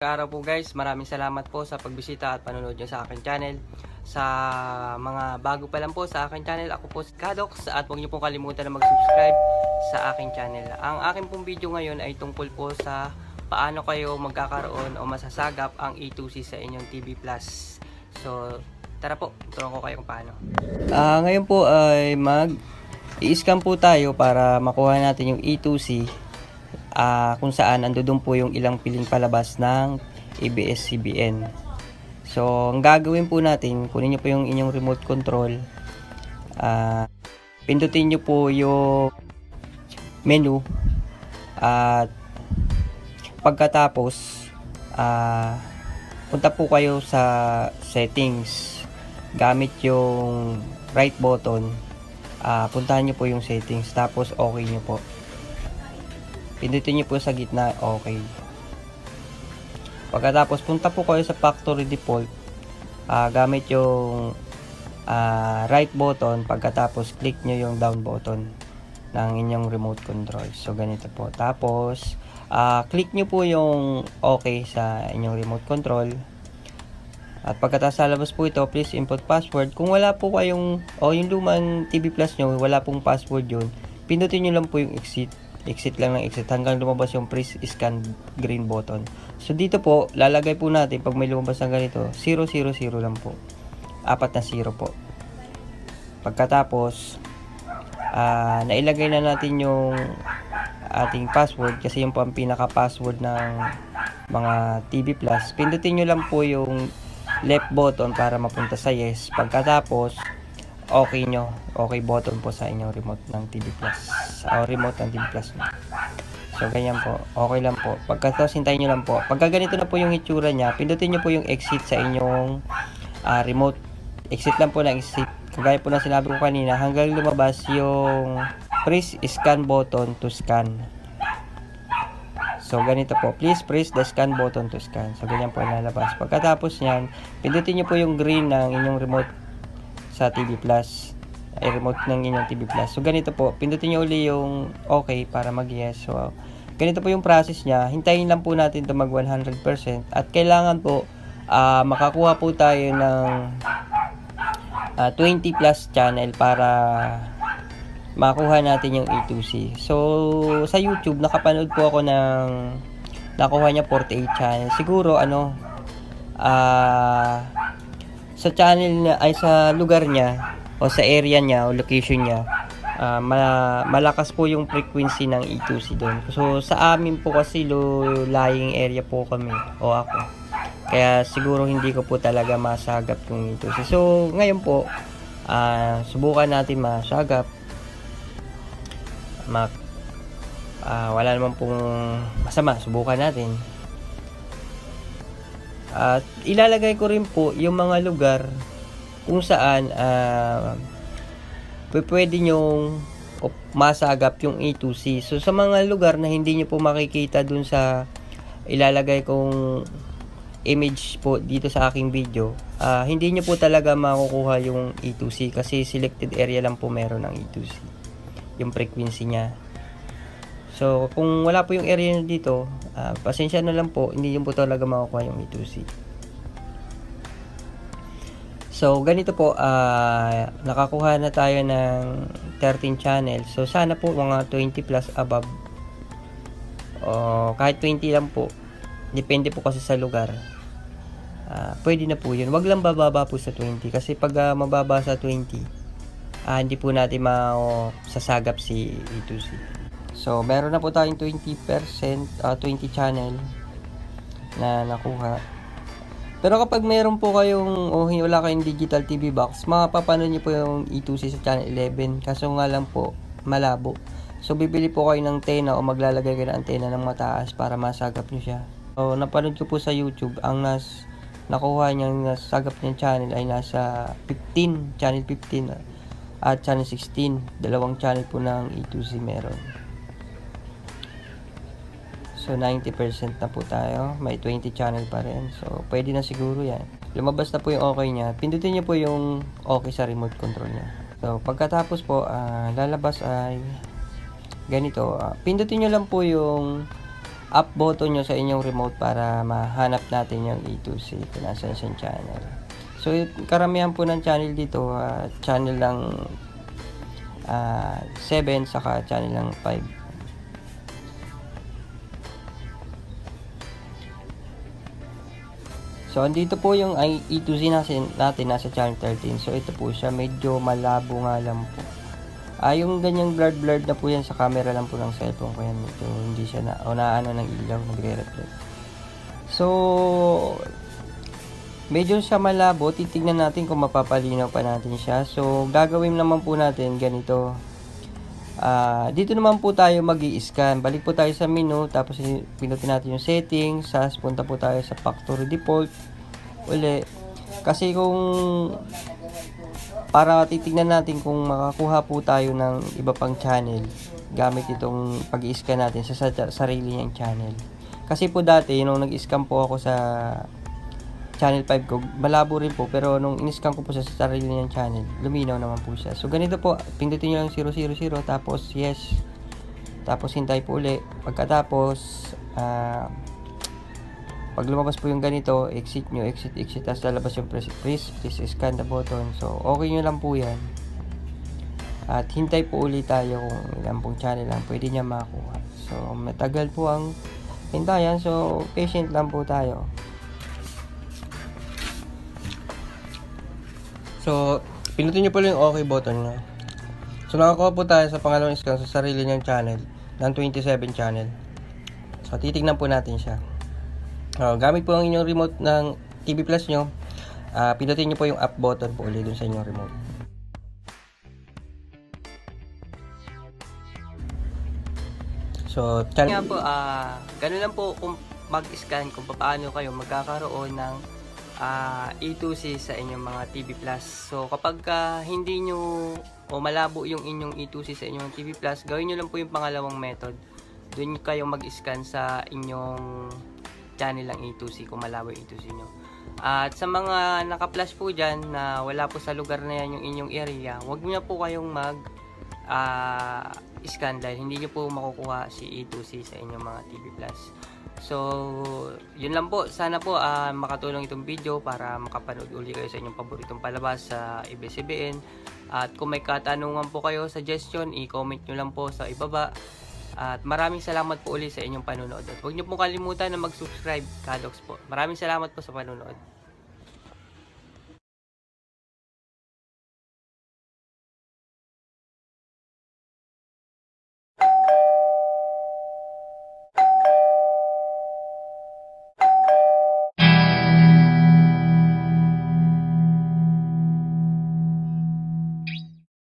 Araw po guys, maraming salamat po sa pagbisita at panonood nyo sa aking channel. Sa mga bago pa lang po sa aking channel, ako po si Kadox at huwag nyo pong kalimutan na mag-subscribe sa aking channel. Ang aking pong video ngayon ay tungkol po sa paano kayo magkakaroon o masasagap ang E2C sa inyong TV Plus. So, tara po, turuan ko kayo kung paano. Ngayon po ay i-scan po tayo para makuha natin yung E2C. Kung saan andun po yung ilang piling palabas ng ABS-CBN. So, ang gagawin po natin, kunin nyo po yung inyong remote control. Pindutin nyo po yung menu. At pagkatapos, punta po kayo sa settings. Gamit yung right button. Puntahan nyo po yung settings. Tapos, okay nyo po. Pindutin nyo po sa gitna, okay. Pagkatapos, punta po kayo sa factory default. Gamit yung right button. Pagkatapos, click nyo yung down button ng inyong remote control. So, ganito po. Tapos, click nyo po yung okay sa inyong remote control. At pagkatapos lalabas po ito, please input password. Kung wala po kayong, yung lumang TV Plus nyo, wala pong password yun, pindutin nyo lang po yung exit. Exit lang ng exit hanggang lumabas yung press scan green button. So dito po, lalagay po natin pag may lumabas ng ganito, 000 lang po. 4 na 0 po. Pagkatapos, nailagay na natin yung ating password kasi yung po ang pinaka-password ng mga TV Plus. Pindutin nyo lang po yung left button para mapunta sa yes. Pagkatapos, okay nyo. Okay button po sa inyong remote ng TV Plus. O remote ng TV Plus nyo. So, ganyan po. Okay lang po. Pagkatapos, hintayin nyo lang po. Pagka ganito na po yung itsura nya, pindutin nyo po yung exit sa inyong remote. Exit lang po na exit. Kagaya po na sinabi ko kanina, hanggang lumabas yung press scan button to scan. So, ganito po. Please press the scan button to scan. So, ganyan po lalabas. Pagkatapos nyan, pindutin nyo po yung green ng inyong remote sa TV Plus, ay remote ng inyong TV Plus. So, ganito po. Pindutin nyo uli yung okay para mag-yes. So, ganito po yung process nya. Hintayin lang po natin ito mag 100%. At kailangan po, makakuha po tayo ng 20 plus channel para makuha natin yung E2C. So, sa YouTube, nakapanood po ako ng nakuha niya 48 channel. Siguro, sa channel niya ay sa lugar niya o sa area niya o location niya, malakas po yung frequency ng E2C doon. So sa amin po kasi lying area po kami o ako, kaya siguro hindi ko po talaga masagap yung E2C. So ngayon po, subukan natin masagap. Wala naman pong masama, subukan natin. At ilalagay ko rin po yung mga lugar kung saan pwede nyong masagap yung E2C. So sa mga lugar na hindi nyo po makikita dun sa ilalagay kong image po dito sa aking video, hindi nyo po talaga makukuha yung E2C kasi selected area lang po meron ng E2C, yung frequency nya. So, kung wala po yung area nyo dito, pasensya na lang po, hindi nyo po talaga makukuha yung E2C. So, ganito po, nakakuha na tayo ng 13 channel. So, sana po mga 20 plus above. O, kahit 20 lang po. Depende po kasi sa lugar. Pwede na po yun. Wag lang bababa po sa 20. Kasi pag mababa sa 20, hindi po natin sasagap si E2C. So, meron na po tayong 20%, 20 channel na nakuha. Pero kapag meron po kayong, wala kayong digital TV box, mapapanood nyo po yung E2C sa channel 11. Kaso nga lang po, malabo. So, bibili po kayo ng antena o maglalagay kayo ng antena ng mataas para masagap nyo siya. So, napanood ko po sa YouTube, ang nakuha niyang nasagap niyang channel ay nasa 15, channel 15 at channel 16. Dalawang channel po ng E2C meron. So, 90% na po tayo. May 20 channel pa rin. So, pwede na siguro yan. Lumabas na po yung okay niya. Pindutin niyo po yung okay sa remote control niya. So, pagkatapos po, lalabas ay ganito. Pindutin nyo lang po yung up button nyo sa inyong remote para mahanap natin yung E2C kung nasaan siyang channel. So karamihan po ng channel dito, channel lang 7 saka channel lang 5. So andito po yung E2C natin nasa channel 13. So ito po siya, medyo malabo nga lang po. Yung ganyang blurred na po yan sa camera lang po ng cellphone ko yan. Ito, hindi siya naano ng ilaw, nagre-reflect. So medyo siya malabo, titignan natin kung mapapalinaw pa natin siya. So gagawin naman po natin ganito. Dito naman po tayo mag-i-scan. Balik po tayo sa menu, tapos pinutin natin yung settings, punta po tayo sa factory default uli. Kasi kung para titignan natin kung makakuha po tayo ng iba pang channel gamit itong pag-i-scan natin sa sarili niyang channel. Kasi po dati nung nag-scan po ako sa channel 5 ko, malabo rin po, pero nung in-scan ko po sa sarili niyang channel, luminaw naman po siya. So ganito po, pindutin niyo lang 000, tapos yes, tapos hintay po uli. Pagkatapos pag lumabas po yung ganito, exit nyo, exit, tapos lalabas yung please scan the button. So okay nyo lang po yan, at hintay po ulit tayo kung ilang pong channel lang pwede niya makuha. So matagal po ang hintayan, so patient lang po tayo. So, pinutin nyo po yung OK button nyo. So, nakakuha po tayo sa pangalawang scan sa sarili niyang channel ng 27 channel. So, titignan po natin siya. Gamit po ang inyong remote ng TV Plus nyo. Pinutin nyo po yung up button po ulit dun sa inyong remote. So, channel nga po, ganun lang po kung mag-scan kung paano kayo magkakaroon ng E2C sa inyong mga TV Plus. So kapag hindi nyo o malabo yung inyong E2C sa inyong TV Plus, gawin nyo lang po yung pangalawang method. Doon kayo mag-scan sa inyong channel lang E2C kung malabo yung E2C nyo. At sa mga naka-flash po dyan na wala po sa lugar na yan yung inyong area, huwag nyo po kayong scan dahil hindi nyo po makukuha si E2C sa inyong mga TV Plus. So, yun lang po. Sana po makatulong itong video para makapanood uli kayo sa inyong paboritong palabas sa ABS-CBN. At kung may katanungan po kayo, suggestion, i-comment nyo lang po sa ibaba. At maraming salamat po uli sa inyong panonood. At huwag nyo po kalimutan na mag-subscribe, Kadox po. Maraming salamat po sa panonood.